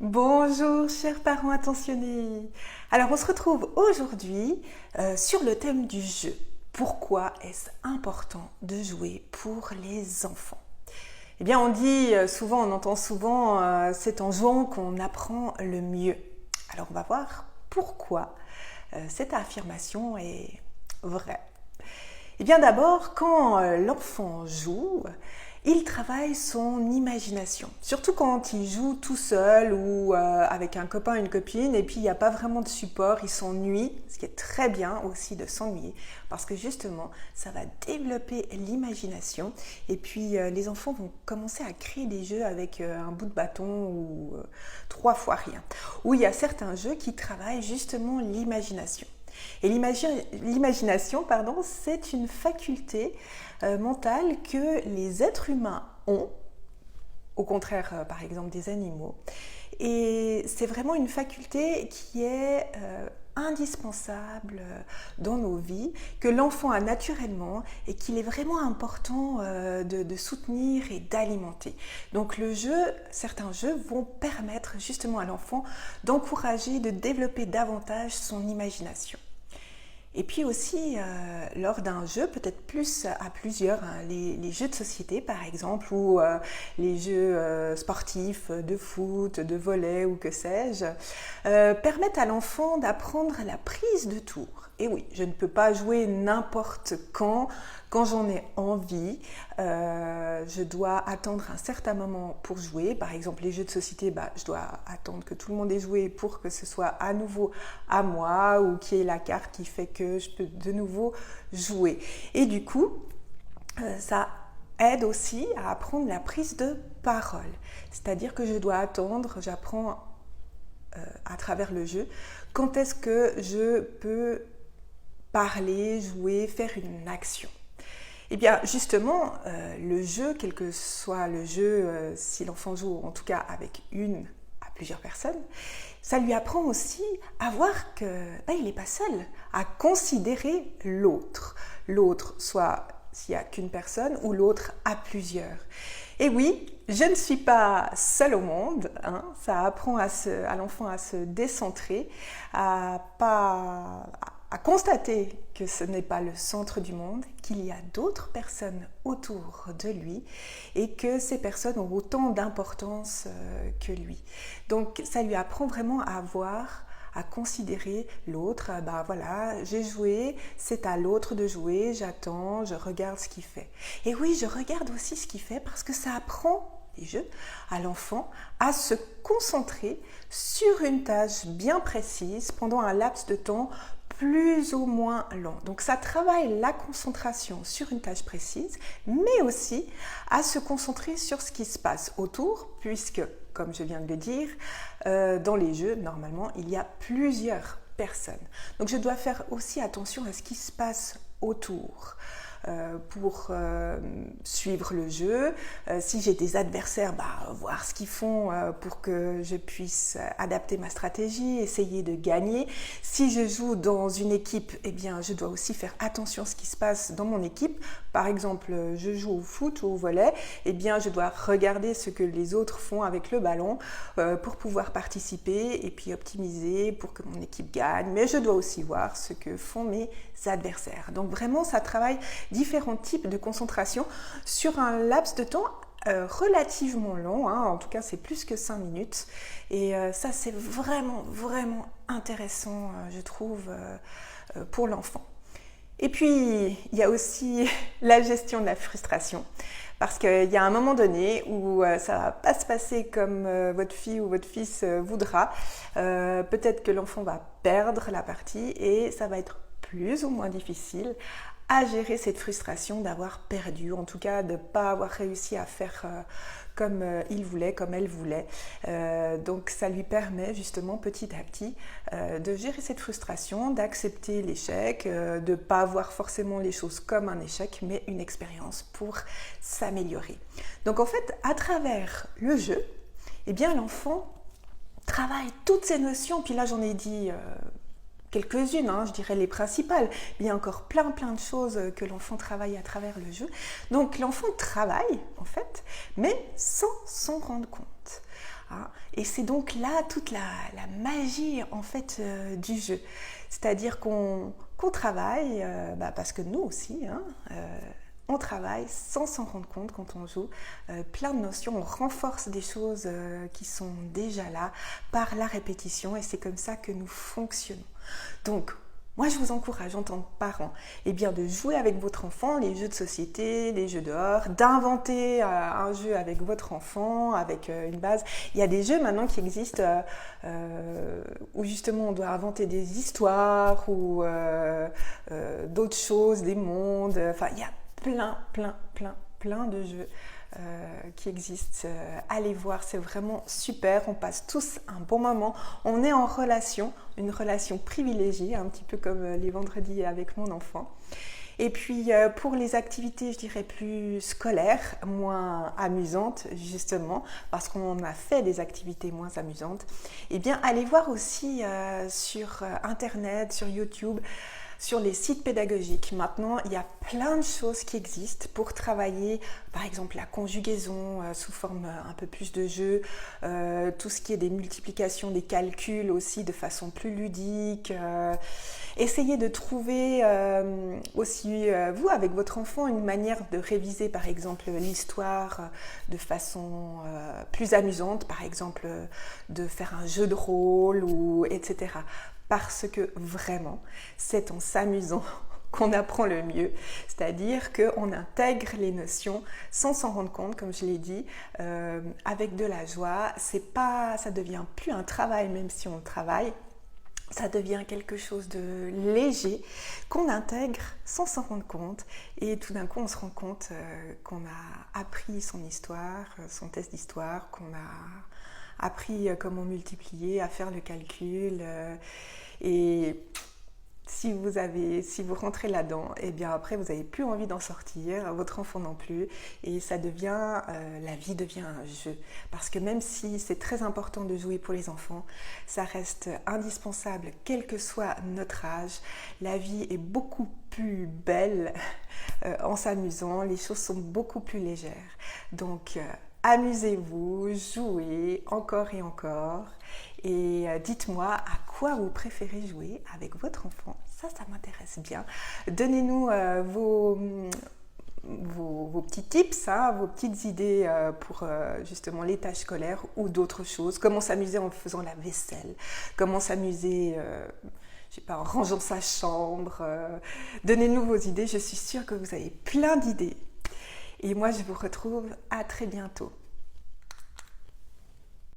Bonjour chers parents attentionnés. Alors on se retrouve aujourd'hui sur le thème du jeu. Pourquoi est-ce important de jouer pour les enfants? Eh bien on dit souvent, on entend souvent, c'est en jouant qu'on apprend le mieux. Alors on va voir pourquoi cette affirmation est vraie. Eh bien d'abord, quand l'enfant joue, il travaille son imagination. Surtout quand il joue tout seul ou avec un copain, une copine, et puis il n'y a pas vraiment de support, il s'ennuie, ce qui est très bien aussi de s'ennuyer, parce que justement, ça va développer l'imagination, et puis les enfants vont commencer à créer des jeux avec un bout de bâton ou 3 fois rien. Ou il y a certains jeux qui travaillent justement l'imagination. Et l'imagination, c'est une faculté mentale que les êtres humains ont, au contraire, par exemple, des animaux. Et c'est vraiment une faculté qui est indispensable dans nos vies, que l'enfant a naturellement et qu'il est vraiment important de soutenir et d'alimenter. Donc le jeu, certains jeux vont permettre justement à l'enfant d'encourager, de développer davantage son imagination. Et puis aussi, lors d'un jeu, peut-être plus à plusieurs, hein, les jeux de société par exemple, ou les jeux sportifs de foot, de volley ou que sais-je, permettent à l'enfant d'apprendre la prise de tour. Et oui, je ne peux pas jouer n'importe quand j'en ai envie. Je dois attendre un certain moment pour jouer. Par exemple, les jeux de société, je dois attendre que tout le monde ait joué pour que ce soit à nouveau à moi ou qu'il y ait la carte qui fait que je peux de nouveau jouer. Et du coup, ça aide aussi à apprendre la prise de parole. C'est-à-dire que je dois attendre, j'apprends à travers le jeu, quand est-ce que je peux parler, jouer, faire une action. Eh bien, justement, le jeu, quel que soit le jeu, si l'enfant joue, en tout cas avec une à plusieurs personnes, ça lui apprend aussi à voir qu'il n'est pas seul, à considérer l'autre. L'autre, soit s'il n'y a qu'une personne, ou l'autre à plusieurs. Et oui, je ne suis pas seule au monde, hein. Ça apprend à l'enfant à se décentrer, à constater que ce n'est pas le centre du monde, qu'il y a d'autres personnes autour de lui et que ces personnes ont autant d'importance que lui. Donc ça lui apprend vraiment à voir, à considérer l'autre. Voilà, j'ai joué, c'est à l'autre de jouer, j'attends, je regarde ce qu'il fait. Et oui, je regarde aussi ce qu'il fait parce que ça apprend les jeux à l'enfant à se concentrer sur une tâche bien précise pendant un laps de temps plus ou moins long. Donc ça travaille la concentration sur une tâche précise, mais aussi à se concentrer sur ce qui se passe autour, puisque, comme je viens de le dire, dans les jeux, normalement, il y a plusieurs personnes. Donc je dois faire aussi attention à ce qui se passe autour. Pour suivre le jeu. Si j'ai des adversaires, voir ce qu'ils font pour que je puisse adapter ma stratégie, essayer de gagner. Si je joue dans une équipe, eh bien, je dois aussi faire attention à ce qui se passe dans mon équipe. Par exemple, je joue au foot ou au volley, eh bien, je dois regarder ce que les autres font avec le ballon pour pouvoir participer et puis optimiser pour que mon équipe gagne. Mais je dois aussi voir ce que font mes adversaires. Donc vraiment, ça travaille différents types de concentration sur un laps de temps relativement long, hein. En tout cas c'est plus que 5 minutes et ça c'est vraiment intéressant je trouve pour l'enfant. Et puis il y a aussi la gestion de la frustration, parce qu'il y a un moment donné où ça ne va pas se passer comme votre fille ou votre fils voudra. Peut-être que l'enfant va perdre la partie et ça va être plus ou moins difficile à gérer cette frustration d'avoir perdu, en tout cas de ne pas avoir réussi à faire comme il voulait, comme elle voulait. Donc ça lui permet justement petit à petit de gérer cette frustration, d'accepter l'échec, de ne pas voir forcément les choses comme un échec, mais une expérience pour s'améliorer. Donc en fait, à travers le jeu, eh bien l'enfant travaille toutes ces notions, puis là j'en ai dit quelques-unes, je dirais les principales. Il y a encore plein de choses que l'enfant travaille à travers le jeu. Donc l'enfant travaille en fait, mais sans s'en rendre compte. hein. Et c'est donc là toute la magie en fait du jeu. C'est-à-dire qu'on travaille, parce que nous aussi, hein, on travaille sans s'en rendre compte quand on joue plein de notions, on renforce des choses qui sont déjà là par la répétition et c'est comme ça que nous fonctionnons. Donc, moi, je vous encourage en tant que parent de jouer avec votre enfant, les jeux de société, les jeux dehors, d'inventer un jeu avec votre enfant, avec une base. Il y a des jeux maintenant qui existent où justement on doit inventer des histoires ou d'autres choses, des mondes. Enfin, il y a plein de jeux qui existent. Allez voir, c'est vraiment super. On passe tous un bon moment. On est en relation, une relation privilégiée, un petit peu comme les vendredis avec mon enfant. Et puis pour les activités, je dirais plus scolaires, moins amusantes justement, parce qu'on a fait des activités moins amusantes, allez voir aussi sur Internet, sur YouTube, sur les sites pédagogiques. Maintenant, il y a plein de choses qui existent pour travailler, par exemple la conjugaison sous forme un peu plus de jeu, tout ce qui est des multiplications, des calculs aussi de façon plus ludique. Essayez de trouver aussi, vous, avec votre enfant, une manière de réviser, par exemple, l'histoire de façon plus amusante, par exemple, de faire un jeu de rôle, etc. Parce que vraiment, c'est en s'amusant qu'on apprend le mieux, c'est-à-dire qu'on intègre les notions sans s'en rendre compte, comme je l'ai dit, avec de la joie. Ça devient plus un travail, même si on travaille, ça devient quelque chose de léger qu'on intègre sans s'en rendre compte et tout d'un coup on se rend compte qu'on a appris son histoire, son test d'histoire, qu'on a appris comment multiplier, à faire le calcul et si vous rentrez là-dedans, après vous n'avez plus envie d'en sortir, votre enfant non plus, et la vie devient un jeu. Parce que même si c'est très important de jouer pour les enfants, ça reste indispensable, quel que soit notre âge. La vie est beaucoup plus belle en s'amusant, les choses sont beaucoup plus légères. Donc, amusez-vous, jouez encore et encore et dites-moi à quoi vous préférez jouer avec votre enfant. Ça m'intéresse bien. Donnez-nous vos petits tips, hein, vos petites idées pour justement les tâches scolaires ou d'autres choses. Comment s'amuser en faisant la vaisselle, comment s'amuser en rangeant sa chambre. Donnez-nous vos idées, je suis sûre que vous avez plein d'idées. Et moi, je vous retrouve à très bientôt.